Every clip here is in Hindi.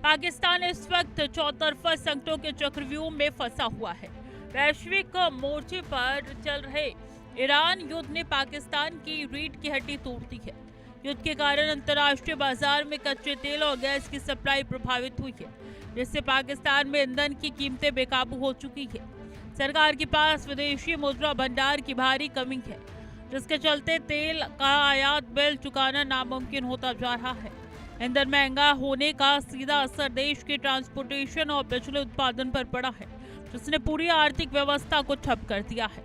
पाकिस्तान इस वक्त चौतरफा संकटों के चक्रव्यूह में फंसा हुआ है। वैश्विक मोर्चे पर चल रहे ईरान युद्ध ने पाकिस्तान की रीढ़ की हड्डी तोड़ दी है। युद्ध के कारण अंतर्राष्ट्रीय बाजार में कच्चे तेल और गैस की सप्लाई प्रभावित हुई है, जिससे पाकिस्तान में ईंधन की कीमतें बेकाबू हो चुकी है। सरकार के पास विदेशी मुद्रा भंडार की भारी कमी है, जिसके चलते तेल का आयात बिल चुकाना नामुमकिन होता जा रहा है। ईंधन महंगा होने का सीधा असर देश के ट्रांसपोर्टेशन और बिजली उत्पादन पर पड़ा है, जिसने पूरी आर्थिक व्यवस्था को ठप कर दिया है।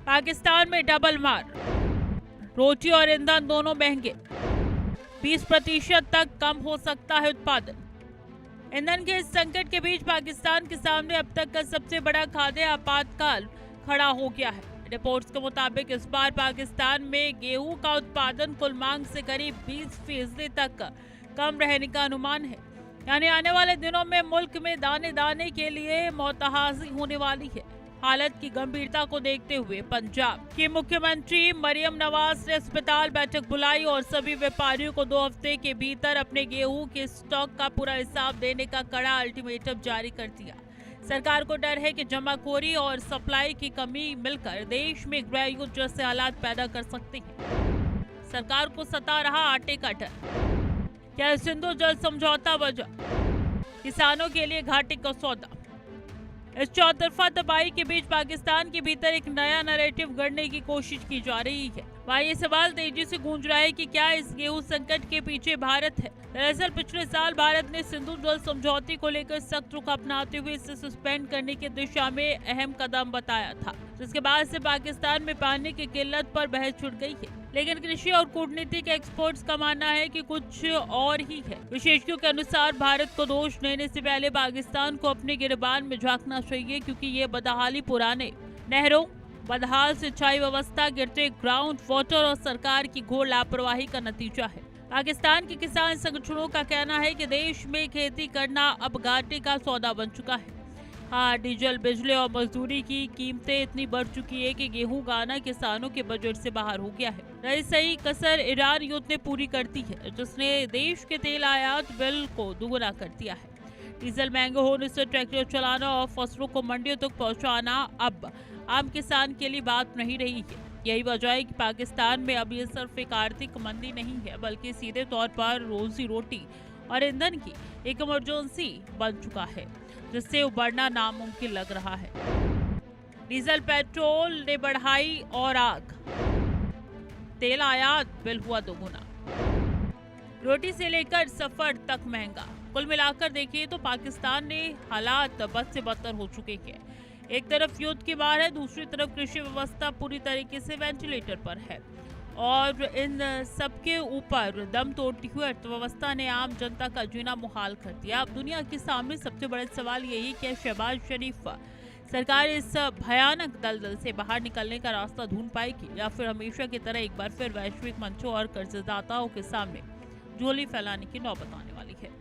पाकिस्तान में डबल मार, रोटी और ईंधन दोनों महंगे, 20% तक कम हो सकता है उत्पादन। ईंधन के इस संकट के बीच पाकिस्तान के सामने अब तक का सबसे बड़ा खाद्य आपातकाल खड़ा हो गया है। रिपोर्ट्स के मुताबिक इस बार पाकिस्तान में गेहूं का उत्पादन कुल मांग से करीब 20% तक कम रहने का अनुमान है। यानी आने वाले दिनों में मुल्क में दाने दाने के लिए मोतहाजी होने वाली है। हालत की गंभीरता को देखते हुए पंजाब की मुख्यमंत्री मरियम नवाज ने अस्पताल बैठक बुलाई और सभी व्यापारियों को 2 हफ्ते के भीतर अपने गेहूं के स्टॉक का पूरा हिसाब देने का कड़ा अल्टीमेटम जारी कर दिया। सरकार को डर है कि जमाखोरी और सप्लाई की कमी मिलकर देश में गृह युद्ध जैसे हालात पैदा कर सकते हैं। सरकार को सता रहा आटे का डर, क्या सिंधु जल समझौता वजह, किसानों के लिए घाटे का सौदा। इस चौतरफा तबाही के बीच पाकिस्तान के भीतर एक नया नैरेटिव गढ़ने की कोशिश की जा रही है। वहाँ ये सवाल तेजी से गूंज रहा है कि क्या इस गेहूं संकट के पीछे भारत है। दरअसल पिछले साल भारत ने सिंधु जल समझौते को लेकर सख्त रुख अपनाते हुए इसे सस्पेंड करने की दिशा में अहम कदम बताया था, जिसके बाद से पाकिस्तान में पानी की किल्लत पर बहस छिड़ गई है। लेकिन कृषि और कूटनीति के एक्सपर्ट्स का मानना है कि कुछ और ही है। विशेषज्ञों के अनुसार भारत को दोष देने से पहले पाकिस्तान को अपने गिरबान में झांकना चाहिए, क्योंकि ये बदहाली पुराने नहरों, बदहाल सिंचाई व्यवस्था, गिरते ग्राउंड वाटर और सरकार की घोर लापरवाही का नतीजा है। पाकिस्तान के किसान संगठनों का कहना है कि देश में खेती करना अब घाटे का सौदा बन चुका है। हाँ, डीजल, बिजली और मजदूरी की कीमतें इतनी बढ़ चुकी है कि गेहूं गाना किसानों के बजट से बाहर हो गया है। रही सही कसर ईरान युद्ध ने पूरी कर दी है, जिसने देश के तेल आयात बिल को दुगुना कर दिया है। डीजल महंगे होने से ट्रैक्टर चलाना और फसलों को मंडियों तक पहुंचाना अब आम किसान के लिए बात नहीं रही है। यही वजह है कि पाकिस्तान में अब ये सिर्फ एक आर्थिक मंदी नहीं है, बल्कि सीधे तौर पर रोजी रोटी और ईंधन की एक इमरजेंसी बन चुका है, जिससे उबरना नामुमकिन लग रहा है। डीजल पेट्रोल ने बढ़ाई और आग, तेल आयात बिल हुआ दोगुना, रोटी से लेकर सफर तक महंगा। कुल मिलाकर देखिए तो पाकिस्तान ने हालात बद से बदतर हो चुके हैं। एक तरफ युद्ध की मार है, दूसरी तरफ कृषि व्यवस्था पूरी तरीके से वेंटिलेटर पर है और इन सबके ऊपर दम तोड़ती हुई अर्थव्यवस्था ने आम जनता का जीना मुहाल कर दिया। अब दुनिया के सामने सबसे बड़ा सवाल यही कि शहबाज शरीफ सरकार इस भयानक दलदल से बाहर निकलने का रास्ता ढूंढ पाएगी या फिर हमेशा की तरह एक बार फिर वैश्विक मंचों और कर्जदाताओं के सामने झोली फैलाने की नौबत आने वाली है।